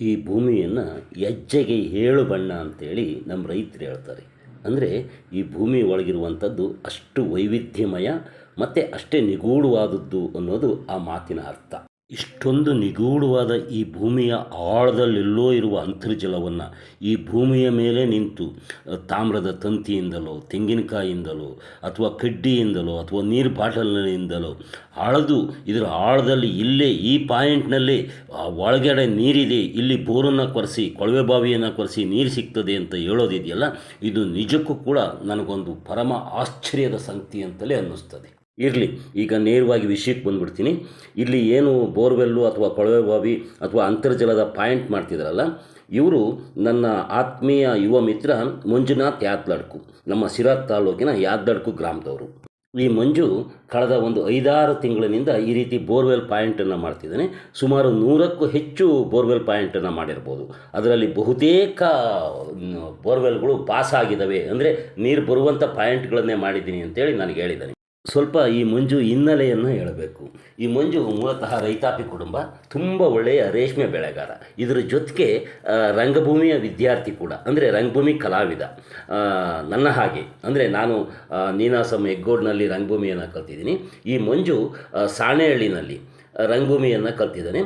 ಈ ಭೂಮಿಯನ್ನು ಹೆಜ್ಜೆಗೆ 7 ಬಣ್ಣ ಅಂತೇಳಿ ನಮ್ಮ ರೈತರು ಹೇಳ್ತಾರೆ. ಅಂದರೆ ಈ ಭೂಮಿ ಒಳಗಿರುವಂಥದ್ದು ಅಷ್ಟು ವೈವಿಧ್ಯಮಯ ಮತ್ತು ಅಷ್ಟೇ ನಿಗೂಢವಾದದ್ದು ಅನ್ನೋದು ಆ ಮಾತಿನ ಅರ್ಥ. ಇಷ್ಟೊಂದು ನಿಗೂಢವಾದ ಈ ಭೂಮಿಯ ಆಳದಲ್ಲೆಲ್ಲೋ ಇರುವ ಅಂತರ್ಜಲವನ್ನು ಈ ಭೂಮಿಯ ಮೇಲೆ ನಿಂತು ತಾಮ್ರದ ತಂತಿಯಿಂದಲೋ, ತೆಂಗಿನಕಾಯಿಯಿಂದಲೋ, ಅಥವಾ ಕಡ್ಡಿಯಿಂದಲೋ, ಅಥವಾ ನೀರು ಬಾಟಲ್ನಿಂದಲೋ ಅಳೆದು ಇದರ ಆಳದಲ್ಲಿ ಇಲ್ಲೇ ಈ ಪಾಯಿಂಟ್ನಲ್ಲಿ ಒಳಗಡೆ ನೀರಿದೆ, ಇಲ್ಲಿ ಬೋರನ್ನು ಕೊರೆಸಿ, ಕೊಳವೆ ಬಾವಿಯನ್ನು ಕೊರೆಸಿ ನೀರು ಸಿಗ್ತದೆ ಅಂತ ಹೇಳೋದಿದೆಯಲ್ಲ, ಇದು ನಿಜಕ್ಕೂ ಕೂಡ ನನಗೊಂದು ಪರಮ ಆಶ್ಚರ್ಯದ ಸಂಗತಿ ಅಂತಲೇ ಅನ್ನಿಸ್ತದೆ. ಇರಲಿ, ಈಗ ನೇರವಾಗಿ ವಿಷಯಕ್ಕೆ ಬಂದುಬಿಡ್ತೀನಿ. ಇಲ್ಲಿ ಏನು ಬೋರ್ವೆಲ್ಲು ಅಥವಾ ಕೊಳವೆ ಬಾವಿ ಅಥವಾ ಅಂತರ್ಜಲದ ಪಾಯಿಂಟ್ ಮಾಡ್ತಿದ್ರಲ್ಲ, ಇವರು ನನ್ನ ಆತ್ಮೀಯ ಯುವ ಮಿತ್ರ ಮಂಜುನಾಥ್ ಯಾದ್ಲಡ್ಕು, ನಮ್ಮ ಸಿರಾ ತಾಲೂಕಿನ ಯಾದ್ಲಡ್ಕು ಗ್ರಾಮದವರು. ಈ ಮಂಜು ಕಳೆದ ಒಂದು 5-6 ತಿಂಗಳಿನಿಂದ ಈ ರೀತಿ ಬೋರ್ವೆಲ್ ಪಾಯಿಂಟನ್ನು ಮಾಡ್ತಿದ್ದಾನೆ. ಸುಮಾರು 100ಕ್ಕೂ ಹೆಚ್ಚು ಬೋರ್ವೆಲ್ ಪಾಯಿಂಟನ್ನು ಮಾಡಿರ್ಬೋದು. ಅದರಲ್ಲಿ ಬಹುತೇಕ ಬೋರ್ವೆಲ್ಗಳು ಪಾಸ್ ಆಗಿದ್ದಾವೆ, ಅಂದರೆ ನೀರು ಬರುವಂಥ ಪಾಯಿಂಟ್ಗಳನ್ನೇ ಮಾಡಿದ್ದೀನಿ ಅಂತೇಳಿ ನನಗೆ ಹೇಳಿದ್ದಾನೆ. ಸ್ವಲ್ಪ ಈ ಮಂಜು ಹಿನ್ನೆಲೆಯನ್ನು ಹೇಳಬೇಕು. ಈ ಮಂಜು ಮೂಲತಃ ರೈತಾಪಿ ಕುಟುಂಬ, ತುಂಬ ಒಳ್ಳೆಯ ರೇಷ್ಮೆ ಬೆಳೆಗಾರ, ಇದರ ಜೊತೆಗೆ ರಂಗಭೂಮಿಯ ವಿದ್ಯಾರ್ಥಿ ಕೂಡ, ಅಂದರೆ ರಂಗಭೂಮಿ ಕಲಾವಿದ. ನನ್ನ ಹಾಗೆ, ಅಂದರೆ ನಾನು ನೀನಾಸಂ ಹೆಗ್ಗೋಡ್ನಲ್ಲಿ ರಂಗಭೂಮಿಯನ್ನು ಕಲ್ತಿದ್ದೀನಿ. ಈ ಮಂಜು ಸಾಣೆಹಳ್ಳಿನಲ್ಲಿ ರಂಗಭೂಮಿಯನ್ನು ಕಲ್ತಿದ್ದಾನೆ.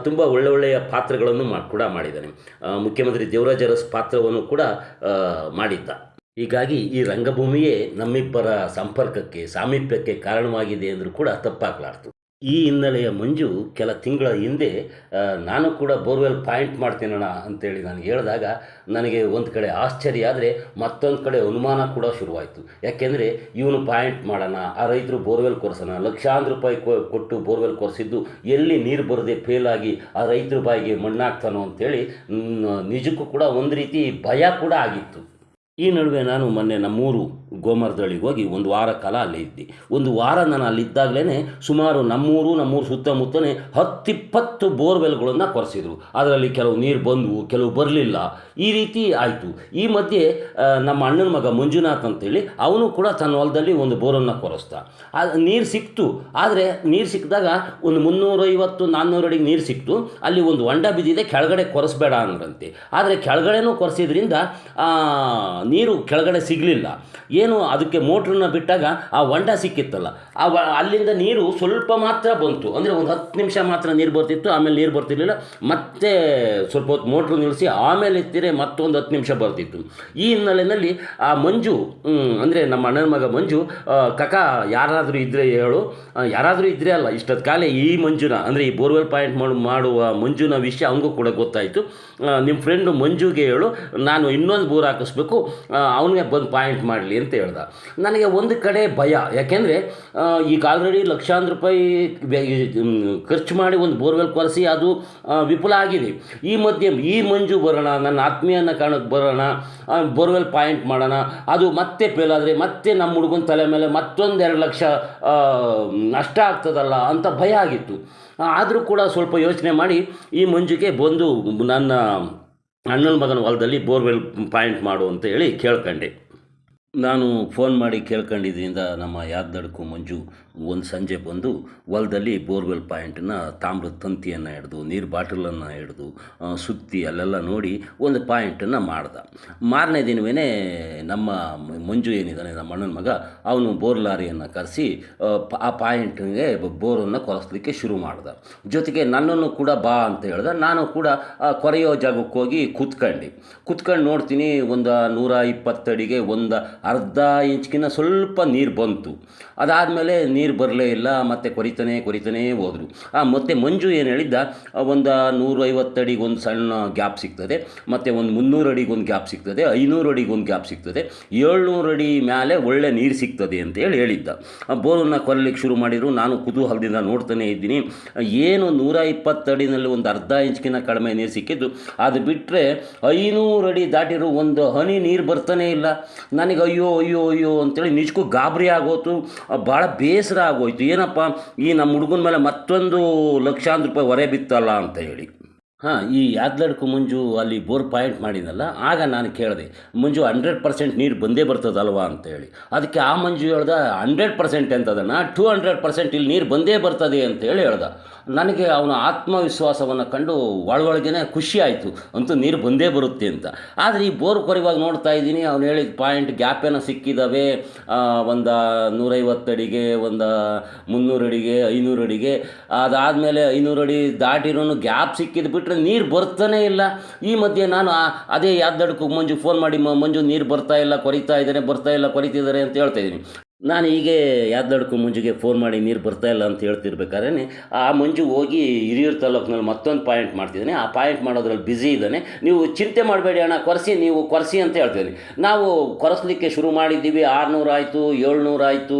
ತುಂಬ ಒಳ್ಳೊಳ್ಳೆಯ ಪಾತ್ರಗಳನ್ನು ಕೂಡ ಮಾಡಿದ್ದಾನೆ. ಮುಖ್ಯಮಂತ್ರಿ ದೇವರಾಜ ಅರಸ್ ಪಾತ್ರವನ್ನು ಕೂಡ ಮಾಡಿದ್ದ. ಹೀಗಾಗಿ ಈ ರಂಗಭೂಮಿಯೇ ನಮ್ಮಿಬ್ಬರ ಸಂಪರ್ಕಕ್ಕೆ, ಸಾಮೀಪ್ಯಕ್ಕೆ ಕಾರಣವಾಗಿದೆ ಅಂದರೂ ಕೂಡ ತಪ್ಪಾಗಲಾರ್ದು. ಈ ಹಿನ್ನೆಲೆಯ ಮಂಜು ಕೆಲ ತಿಂಗಳ ಹಿಂದೆ ನಾನು ಕೂಡ ಬೋರ್ವೆಲ್ ಪಾಯಿಂಟ್ ಮಾಡ್ತೀನಣ್ಣ ಅಂತೇಳಿ ನಾನು ಹೇಳಿದಾಗ ನನಗೆ ಒಂದು ಕಡೆ ಆಶ್ಚರ್ಯ ಆದರೆ ಮತ್ತೊಂದು ಕಡೆ ಅನುಮಾನ ಕೂಡ ಶುರುವಾಯಿತು. ಯಾಕೆಂದರೆ ಇವನು ಪಾಯಿಂಟ್ ಮಾಡೋಣ, ಆ ರೈತರು ಬೋರ್ವೆಲ್ ಕೊರೆಸೋಣ, ಲಕ್ಷಾಂತರ ರೂಪಾಯಿ ಕೊಟ್ಟು ಬೋರ್ವೆಲ್ ಕೊರೆಸಿದ್ದು ಎಲ್ಲಿ ನೀರು ಬರದೆ ಫೇಲಾಗಿ ಆ ರೈತರ ಬಾಯಿಗೆ ಮಣ್ಣಾಗ್ತಾನೋ ಅಂಥೇಳಿ ನಿಜಕ್ಕೂ ಕೂಡ ಒಂದು ರೀತಿ ಭಯ ಕೂಡ ಆಗಿತ್ತು. ಈ ನಡುವೆ ನಾನು ಮೊನ್ನೆ ನಮ್ಮೂರು ಗೋಮರದಳ್ಳಿಗೆ ಹೋಗಿ ಒಂದು ವಾರ ಕಾಲ ಅಲ್ಲೇ ಇದ್ದೆ. ಒಂದು ವಾರ ನಾನು ಅಲ್ಲಿದ್ದಾಗಲೇ ಸುಮಾರು ನಮ್ಮೂರು ಸುತ್ತಮುತ್ತಲೇ 10-20 ಬೋರ್ವೆಲ್ಗಳನ್ನು ಕೊರೆಸಿದ್ರು. ಅದರಲ್ಲಿ ಕೆಲವು ನೀರು ಬಂದವು, ಕೆಲವು ಬರಲಿಲ್ಲ, ಈ ರೀತಿ ಆಯಿತು. ಈ ಮಧ್ಯೆ ನಮ್ಮ ಅಣ್ಣನ ಮಗ ಮಂಜುನಾಥ್ ಅಂತೇಳಿ ಅವನು ಕೂಡ ತನ್ನ ಹೊಲದಲ್ಲಿ ಒಂದು ಬೋರನ್ನು ಕೊರೆಸ್ದ. ನೀರು ಸಿಕ್ತು, ಆದರೆ ನೀರು ಸಿಕ್ಕಿದಾಗ ಒಂದು 350-400 ಅಡಿಗೆ ನೀರು ಸಿಕ್ತು. ಅಲ್ಲಿ ಒಂದು ಹೊಂಡ ಬಿದ್ದಿದೆ, ಕೆಳಗಡೆ ಕೊರೆಸ್ಬೇಡ ಅಂದ್ರಂತೆ. ಆದರೆ ಕೆಳಗಡೆನೂ ಕೊರೆಸಿದ್ರಿಂದ ನೀರು ಕೆಳಗಡೆ ಸಿಗಲಿಲ್ಲ. ಏನು ಅದಕ್ಕೆ ಮೋಟ್ರನ್ನ ಬಿಟ್ಟಾಗ ಆ ಹೊಂಡ ಸಿಕ್ಕಿತ್ತಲ್ಲ, ಅಲ್ಲಿಂದ ನೀರು ಸ್ವಲ್ಪ ಮಾತ್ರ ಬಂತು, ಅಂದರೆ ಒಂದು 10 ನಿಮಿಷ ಮಾತ್ರ ನೀರು ಬರ್ತಿತ್ತು, ಆಮೇಲೆ ನೀರು ಬರ್ತಿರ್ಲಿಲ್ಲ. ಮತ್ತೆ ಸ್ವಲ್ಪ ಹೊತ್ತು ಮೋಟ್ರ್ ನಿಲ್ಲಿಸಿ ಆಮೇಲೆ ಎತ್ತಿರೆ ಮತ್ತೊಂದು 10 ನಿಮಿಷ ಬರ್ತಿತ್ತು. ಈ ಹಿನ್ನೆಲೆಯಲ್ಲಿ ಆ ಮಂಜು, ಅಂದರೆ ನಮ್ಮ ಅಣ್ಣನ ಮಗ ಮಂಜು, ಕಕ ಯಾರಾದರೂ ಇದ್ದರೆ ಹೇಳು, ಯಾರಾದರೂ ಇದ್ದರೆ ಅಲ್ಲ, ಇಷ್ಟೊತ್ತು ಕಾಲ ಈ ಮಂಜುನ, ಅಂದರೆ ಈ ಬೋರ್ವೆಲ್ ಪಾಯಿಂಟ್ ಮಾಡುವ ಮಂಜುನ ವಿಷಯ ಅವನಿಗೂ ಕೂಡ ಗೊತ್ತಾಯಿತು. ನಿಮ್ಮ ಫ್ರೆಂಡು ಮಂಜುಗೆ ಹೇಳು, ನಾನು ಇನ್ನೊಂದು ಬೋರ್ ಹಾಕಿಸ್ಬೇಕು, ಅವನಿಗೆ ಬಂದು ಪಾಯಿಂಟ್ ಮಾಡಲಿ ಅಂತ ಹೇಳ್ದ. ನನಗೆ ಒಂದು ಕಡೆ ಭಯ, ಯಾಕೆಂದರೆ ಈಗ ಆಲ್ರೆಡಿ ಲಕ್ಷಾಂತರ ರೂಪಾಯಿ ಖರ್ಚು ಮಾಡಿ ಒಂದು ಬೋರ್ವೆಲ್ ಕೊರೆಸಿ ಅದು ವಿಫಲ ಆಗಿದೆ. ಈ ಮಧ್ಯೆ ಈ ಮಂಜು ಬರೋಣ, ನನ್ನ ಆತ್ಮೀಯನ ಕಾರಣಕ್ಕೆ ಬರೋಣ, ಬೋರ್ವೆಲ್ ಪಾಯಿಂಟ್ ಮಾಡೋಣ, ಅದು ಮತ್ತೆ ಫೇಲ್ ಆದರೆ ಮತ್ತೆ ನಮ್ಮ ಹುಡುಗನ ತಲೆ ಮೇಲೆ ಮತ್ತೊಂದು 2 ಲಕ್ಷ ನಷ್ಟ ಆಗ್ತದಲ್ಲ ಅಂತ ಭಯ ಆಗಿತ್ತು. ಆದರೂ ಕೂಡ ಸ್ವಲ್ಪ ಯೋಚನೆ ಮಾಡಿ ಈ ಮಂಜುಗೆ ಬಂದು ನನ್ನ ಅಣ್ಣನ ಮಗನ ಹೊಲದಲ್ಲಿ ಬೋರ್ವೆಲ್ ಪಾಯಿಂಟ್ ಮಾಡು ಅಂತ ಹೇಳಿ ಕೇಳ್ಕೊಂಡೆ. ನಾನು ಫೋನ್ ಮಾಡಿ ಕೇಳ್ಕೊಂಡಿದ್ದರಿಂದ ನಮ್ಮ ಯಾದ್ಲಡ್ಕು ಮಂಜು ಒಂದು ಸಂಜೆ ಬಂದು ಹೊಲದಲ್ಲಿ ಬೋರ್ವೆಲ್ ಪಾಯಿಂಟನ್ನು ತಾಮ್ರದ ತಂತಿಯನ್ನು ಹಿಡ್ದು, ನೀರು ಬಾಟಲನ್ನು ಹಿಡ್ದು ಸುತ್ತಿ ಅಲ್ಲೆಲ್ಲ ನೋಡಿ ಒಂದು ಪಾಯಿಂಟನ್ನು ಮಾಡ್ದ. ಮಾರನೇ ದಿನವೇ ನಮ್ಮ ಮಂಜು ಏನಿದ್ದಾನೆ, ನಮ್ಮ ಅಣ್ಣನ ಮಗ, ಅವನು ಬೋರ್ ಲಾರಿಯನ್ನು ಕರೆಸಿ ಆ ಪಾಯಿಂಟ್ಗೆ ಬೋರನ್ನು ಕೊರೆಸ್ಲಿಕ್ಕೆ ಶುರು ಮಾಡ್ದ. ಜೊತೆಗೆ ನನ್ನನ್ನು ಕೂಡ ಬಾ ಅಂತ ಹೇಳ್ದೆ. ನಾನು ಕೂಡ ಕೊರೆಯೋ ಜಾಗಕ್ಕೆ ಹೋಗಿ ಕೂತ್ಕೊಂಡು ನೋಡ್ತೀನಿ, ಒಂದು 120 ಅಡಿಗೆ ಒಂದು ಅರ್ಧ ಇಂಚ್ಗಿನ್ನ ಸ್ವಲ್ಪ ನೀರು ಬಂತು. ಅದಾದಮೇಲೆ ನೀರು ಬರಲೇ ಇಲ್ಲ, ಮತ್ತು ಕೊರಿತಾನೇ ಹೋದರು. ಮತ್ತು ಮಂಜು ಏನು ಹೇಳಿದ್ದ, ಒಂದು 150 ಅಡಿಗೆ ಒಂದು ಸಣ್ಣ ಗ್ಯಾಪ್ ಸಿಗ್ತದೆ, ಮತ್ತು ಒಂದು 300 ಅಡಿಗೆ ಒಂದು ಗ್ಯಾಪ್ ಸಿಗ್ತದೆ, 500 ಅಡಿಗೆ ಒಂದು ಗ್ಯಾಪ್ ಸಿಗ್ತದೆ, 700 ಅಡಿ ಮೇಲೆ ಒಳ್ಳೆ ನೀರು ಸಿಗ್ತದೆ ಅಂತೇಳಿ ಹೇಳಿದ್ದ. ಬೋರನ್ನು ಕೊರಲಿಕ್ಕೆ ಶುರು ಮಾಡಿದರು. ನಾನು ಕುತೂಹಲದಿಂದ ನೋಡ್ತಾನೇ ಇದ್ದೀನಿ. ಏನು 120 ಅಡಿನಲ್ಲಿ ಒಂದು ಅರ್ಧ ಇಂಚ್ಗಿನ್ನ ಕಡಿಮೆ ನೀರು ಸಿಕ್ಕಿದ್ದು, ಅದು ಬಿಟ್ಟರೆ 500 ಅಡಿ ದಾಟಿರೋ ಒಂದು ಹನಿ ನೀರು ಬರ್ತಾನೇ ಇಲ್ಲ. ನನಗೆ ಅಯ್ಯೋ ಅಂತೇಳಿ ನಿಜಕ್ಕೂ ಗಾಬರಿ ಆಗೋಯ್ತು, ಭಾಳ ಬೇಸರ ಆಗೋಯ್ತು. ಏನಪ್ಪ, ಈ ನಮ್ಮ ಹುಡುಗನ ಮೇಲೆ ಮತ್ತೊಂದು ಲಕ್ಷಾಂತರ ರೂಪಾಯಿ ಹೊರೆ ಬಿತ್ತಲ್ಲ ಅಂತ ಹೇಳಿ. ಹಾಂ, ಈ ಯಾದ್ಲಡ್ಕು ಮಂಜು ಅಲ್ಲಿ ಬೋರ್ ಪಾಯಿಂಟ್ ಮಾಡಿದ್ನಲ್ಲ, ಆಗ ನಾನು ಕೇಳಿದೆ, ಮಂಜು 100% ನೀರು ಬಂದೇ ಬರ್ತದಲ್ವಾ ಅಂತೇಳಿ. ಅದಕ್ಕೆ ಆ ಮಂಜು ಹೇಳ್ದ 100% ಅಂತದನ್ನ 200% ಇಲ್ಲಿ ನೀರು ಬಂದೇ ಬರ್ತದೆ ಅಂತೇಳಿ ಹೇಳ್ದ. ನನಗೆ ಅವನ ಆತ್ಮವಿಶ್ವಾಸವನ್ನು ಕಂಡು ಒಳಗೊಳಗೇನೆ ಖುಷಿ ಆಯಿತು, ಅಂತೂ ನೀರು ಬಂದೇ ಬರುತ್ತೆ ಅಂತ. ಆದರೆ ಈ ಬೋರ್ ಕೊರೆಯುವಾಗ ನೋಡ್ತಾ ಇದ್ದೀನಿ, ಅವ್ನು ಹೇಳಿದ ಪಾಯಿಂಟ್ ಗ್ಯಾಪ್ ಏನೋ ಸಿಕ್ಕಿದ್ದಾವೆ, ಒಂದು 150 ಅಡಿಗೆ, ಒಂದು 300 ಅಡಿಗೆ, 500 ಅಡಿಗೆ. ಅದಾದಮೇಲೆ 500 ಅಡಿ ದಾಟಿರೋನು ಗ್ಯಾಪ್ ಸಿಕ್ಕಿದ್ದು ಬಿಟ್ಟರೆ ನೀರು ಬರ್ತಾನೇ ಇಲ್ಲ. ಈ ಮಧ್ಯೆ ನಾನು ಅದೇ ಯಾದ್ದಡ್ಕು ಮಂಜು ಫೋನ್ ಮಾಡಿ, ಮಂಜು ನೀರು ಬರ್ತಾ ಇಲ್ಲ, ಕೊರಿತಾ ಇದ್ದಾರೆ, ಬರ್ತಾ ಇಲ್ಲ, ಕೊರಿತಿದ್ದಾರೆ ಅಂತ ಹೇಳ್ತಾ ಇದ್ದೀನಿ. ನಾನು ಹೀಗೆ ಯಾದ್ದಡ್ಕು ಮಂಜುಗೆ ಫೋನ್ ಮಾಡಿ ನೀರು ಬರ್ತಾ ಇಲ್ಲ ಅಂತ ಹೇಳ್ತಿರ್ಬೇಕಾದ್ರೆ ಆ ಮಂಜು ಹೋಗಿ ಹಿರಿಯೂರು ತಾಲೂಕಿನಲ್ಲಿ ಮತ್ತೊಂದು ಪಾಯಿಂಟ್ ಮಾಡ್ತಿದ್ದಾನೆ. ಆ ಪಾಯಿಂಟ್ ಮಾಡೋದ್ರಲ್ಲಿ ಬ್ಯುಸಿ ಇದ್ದಾನೆ. ನೀವು ಚಿಂತೆ ಮಾಡಬೇಡಿ ಅಣ್ಣ, ನೀವು ಕೊರೆಸಿ ಅಂತ ಹೇಳ್ತಿದ್ದೀನಿ. ನಾವು ಕೊರೆಸ್ಲಿಕ್ಕೆ ಶುರು ಮಾಡಿದ್ದೀವಿ, 600 ಆಯಿತು, 700 ಆಯಿತು,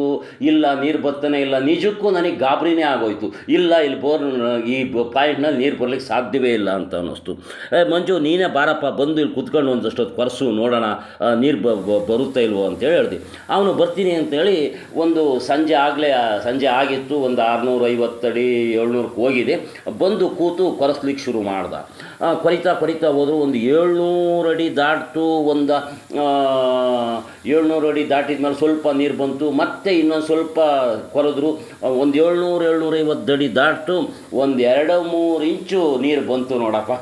ಇಲ್ಲ ನೀರು ಬರ್ತಾನೆ ಇಲ್ಲ. ನಿಜಕ್ಕೂ ನನಗೆ ಗಾಬರಿನೇ ಆಗೋಯ್ತು. ಇಲ್ಲ, ಇಲ್ಲಿ ಈ ಪಾಯಿಂಟ್ನಲ್ಲಿ ನೀರು ಬರಲಿಕ್ಕೆ ಸಾಧ್ಯವೇ ಇಲ್ಲ ಅಂತ ಅನ್ನಿಸ್ತು. ಮಂಜು ನೀನೇ ಬಾರಪ್ಪ, ಬಂದು ಇಲ್ಲಿ ಕುತ್ಕೊಂಡು ಒಂದಷ್ಟೊತ್ತು ಕೊರೆಸು ನೋಡೋಣ, ನೀರು ಬರುತ್ತಾ ಇಲ್ವೋ ಅಂತೇಳಿ ಹೇಳ್ದೆ. ಅವನು ಬರ್ತೀನಿ ಅಂತೇಳಿ ಒಂದು ಸಂಜೆ ಆಗಿತ್ತು, ಒಂದು 650 ಅಡಿ 700ಕ್ಕೆ ಹೋಗಿದೆ. ಬಂದು ಕೂತು ಕೊರೆಸ್ಲಿಕ್ಕೆ ಶುರು ಮಾಡ್ದ. ಕೊರಿತಾ ಹೋದ್ರು. ಒಂದು 700 ಅಡಿ ದಾಟಿತು. ಒಂದು 700 ಅಡಿ ದಾಟಿದ ಮೇಲೆ ಸ್ವಲ್ಪ ನೀರು ಬಂತು. ಮತ್ತೆ ಇನ್ನೊಂದು ಸ್ವಲ್ಪ ಕೊರೆದ್ರು. ಒಂದು 700-750 ಅಡಿ ದಾಟಿತು. ಒಂದು 2-3 ಇಂಚು ನೀರು ಬಂತು ನೋಡಪ್ಪ.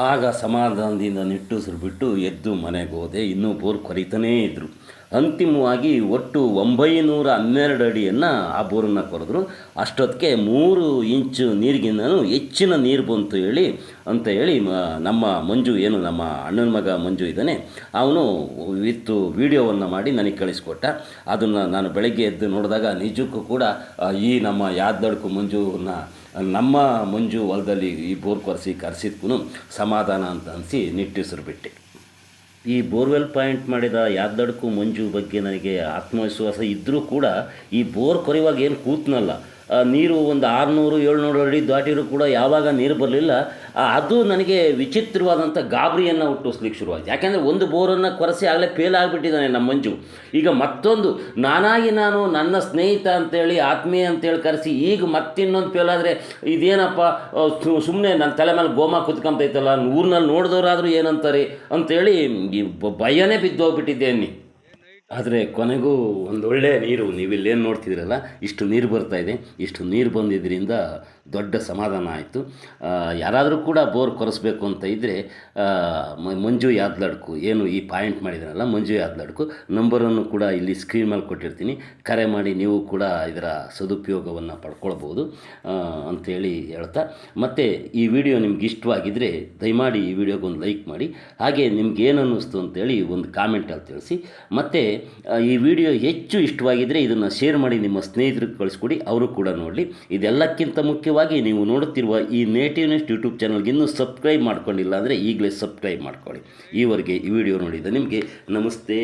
ಆಗ ಸಮಾಧಾನದಿಂದ ನಿಟ್ಟುಸಿರು ಬಿಟ್ಟು ಎದ್ದು ಮನೆಗೆ ಹೋದೆ. ಇನ್ನೂ ಬೋರ್ ಕೊರಿತಾನೇ ಇದ್ದರು. ಅಂತಿಮವಾಗಿ ಒಟ್ಟು 912 ಅಡಿಯನ್ನು ಆ ಬೋರನ್ನು ಕೊರೆದ್ರು. ಅಷ್ಟೊತ್ತಿಗೆ 3 ಇಂಚು ನೀರಿಗಿಂತನೂ ಹೆಚ್ಚಿನ ನೀರು ಬಂತು ಅಂತ ಹೇಳಿ ನಮ್ಮ ಮಂಜು, ಏನು ನಮ್ಮ ಅಣ್ಣನ ಮಗ ಮಂಜು ಇದ್ದಾನೆ, ಅವನು ವಿತ್ ವಿಡಿಯೋವನ್ನು ಮಾಡಿ ನನಗೆ ಕಳಿಸ್ಕೊಟ್ಟ. ಅದನ್ನು ನಾನು ಬೆಳಗ್ಗೆ ಎದ್ದು ನೋಡಿದಾಗ ನಿಜಕ್ಕೂ ಕೂಡ ಈ ನಮ್ಮ ಯಾದ್ದಡ್ಕು ಮಂಜುವನ್ನು ನಮ್ಮ ಮಂಜು ಹೊಲದಲ್ಲಿ ಈ ಬೋರ್ ಕರೆಸಿದ್ಕೂ ಸಮಾಧಾನ ಅಂತ ಅನಿಸಿ ನಿಟ್ಟುಸಿರು ಬಿಟ್ಟೆ. ಈ ಬೋರ್ವೆಲ್ ಪಾಯಿಂಟ್ ಮಾಡಿದ ಯಾದ್ದಡ್ಕು ಮಂಜು ಬಗ್ಗೆ ನನಗೆ ಆತ್ಮವಿಶ್ವಾಸ ಇದ್ದರೂ ಕೂಡ ಈ ಬೋರ್ ಕೊರೆಯುವಾಗ ಏನು ಕೂತ್ನಲ್ಲ, ನೀರು ಒಂದು 600-700 ಅಡಿ ದಾಟಿರೂ ಕೂಡ ಯಾವಾಗ ನೀರು ಬರಲಿಲ್ಲ. ಅದು ನನಗೆ ವಿಚಿತ್ರವಾದಂಥ ಗಾಬರಿಯನ್ನು ಹುಟ್ಟಿಸ್ಲಿಕ್ಕೆ ಶುರುವಾಯಿತು. ಯಾಕೆಂದರೆ ಒಂದು ಬೋರನ್ನು ಕೊರೆಸಿ ಆಗಲೇ ಫೇಲ್ ಆಗಿಬಿಟ್ಟಿದ್ದಾನೆ ನಮ್ಮ ಮಂಜು. ಈಗ ಮತ್ತೊಂದು ನಾನು ನನ್ನ ಸ್ನೇಹಿತ ಅಂತೇಳಿ, ಆತ್ಮೀಯ ಅಂತೇಳಿ ಕರೆಸಿ ಈಗ ಮತ್ತಿನ್ನೊಂದು ಫೇಲ್ ಆದರೆ ಇದೇನಪ್ಪ, ಸುಮ್ಮನೆ ನನ್ನ ತಲೆ ಮೇಲೆ ಗೋಮ ಕುತ್ಕೊಂತೈತಲ್ಲ, ಊರಿನಲ್ಲಿ ನೋಡಿದವರಾದರೂ ಏನಂತಾರೆ ಅಂತೇಳಿ ಭಯನೇ ಬಿದ್ದೋಗ್ಬಿಟ್ಟಿದ್ದೇನೆ. ಆದರೆ ಕೊನೆಗೂ ಒಂದೊಳ್ಳೆ ನೀರು, ನೀವಿಲ್ಲೇನು ನೋಡ್ತಿದ್ದೀರಲ್ಲ, ಇಷ್ಟು ನೀರು ಬರ್ತಾಯಿದೆ. ಇಷ್ಟು ನೀರು ಬಂದಿದ್ದರಿಂದ ದೊಡ್ಡ ಸಮಾಧಾನ ಆಯಿತು. ಯಾರಾದರೂ ಕೂಡ ಬೋರ್ ಕೊರೆಸ್ಬೇಕು ಅಂತ ಇದ್ದರೆ ಮಂಜು ಯಾದ್ಲಡ್ಕು, ಏನು ಈ ಪಾಯಿಂಟ್ ಮಾಡಿದಾರಲ್ಲ ಮಂಜು ಯಾದ್ಲಡ್ಕು, ನಂಬರನ್ನು ಕೂಡ ಇಲ್ಲಿ ಸ್ಕ್ರೀನ್ ಮೇಲೆ ಕೊಟ್ಟಿರ್ತೀನಿ. ಕರೆ ಮಾಡಿ ನೀವು ಕೂಡ ಇದರ ಸದುಪಯೋಗವನ್ನು ಪಡ್ಕೊಳ್ಬೋದು ಅಂಥೇಳಿ ಹೇಳ್ತಾ, ಮತ್ತು ಈ ವಿಡಿಯೋ ನಿಮ್ಗೆ ಇಷ್ಟವಾಗಿದ್ದರೆ ದಯಮಾಡಿ ಈ ವಿಡಿಯೋಗೊಂದು ಲೈಕ್ ಮಾಡಿ. ಹಾಗೆ ನಿಮ್ಗೇನು ಅನ್ನಿಸ್ತು ಅಂತೇಳಿ ಒಂದು ಕಾಮೆಂಟಲ್ಲಿ ತಿಳಿಸಿ. ಮತ್ತು ಈ ವಿಡಿಯೋ ಹೆಚ್ಚು ಇಷ್ಟವಾಗಿದ್ದರೆ ಇದನ್ನು ಶೇರ್ ಮಾಡಿ ನಿಮ್ಮ ಸ್ನೇಹಿತರಿಗೆ ಕಳಿಸ್ಕೊಡಿ, ಅವರು ಕೂಡ ನೋಡಲಿ. ಇದೆಲ್ಲಕ್ಕಿಂತ ಮುಖ್ಯವಾಗಿ ನೀವು ನೋಡುತ್ತಿರುವ ಈ ನೇಟಿವ್ನೆಸ್ ಯೂಟ್ಯೂಬ್ ಚಾನಲ್ಗೆ ಇನ್ನೂ ಸಬ್ಸ್ಕ್ರೈಬ್ ಮಾಡ್ಕೊಂಡಿಲ್ಲ ಅಂದರೆ ಈಗಲೇ ಸಬ್ಸ್ಕ್ರೈಬ್ ಮಾಡ್ಕೊಳ್ಳಿ. ಈವರೆಗೆ ಈ ವಿಡಿಯೋ ನೋಡಿದ ನಿಮಗೆ ನಮಸ್ತೆ.